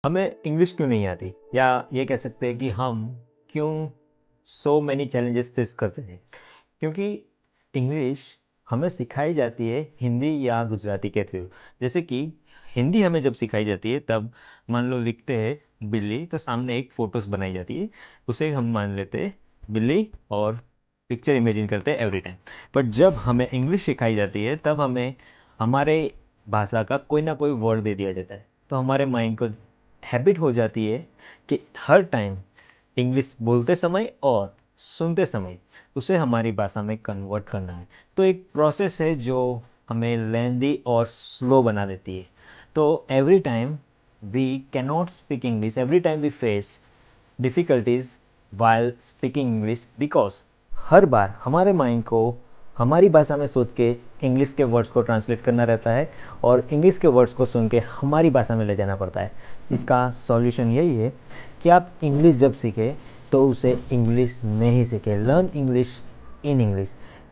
हमें इंग्लिश क्यों नहीं आती, या ये कह सकते हैं कि हम क्यों सो मैनी चैलेंजेस फेस करते हैं। क्योंकि इंग्लिश हमें सिखाई जाती है हिंदी या गुजराती के थ्रू। जैसे कि हिंदी हमें जब सिखाई जाती है तब मान लो लिखते हैं बिल्ली, तो सामने एक फ़ोटोज़ बनाई जाती है, उसे हम मान लेते हैं बिल्ली और पिक्चर इमेजिन करते हैं एवरी टाइम। बट जब हमें इंग्लिश सिखाई जाती है तब हमें हमारे भाषा का कोई ना कोई वर्ड दे दिया जाता है, तो हमारे माइंड को हैबिट हो जाती है कि हर टाइम इंग्लिश बोलते समय और सुनते समय उसे हमारी भाषा में कन्वर्ट करना है। तो एक प्रोसेस है जो हमें लेंदी और स्लो बना देती है। तो every time we cannot speak English, every time we face difficulties while speaking English, because हर बार हमारे माइंड को हमारी भाषा में सोच के इंग्लिश के वर्ड्स को ट्रांसलेट करना रहता है और इंग्लिश के वर्ड्स को सुन के हमारी भाषा में ले जाना पड़ता है। इसका सॉल्यूशन यही है कि आप इंग्लिश जब सीखें तो उसे इंग्लिश में ही सीखें। Learn English in English.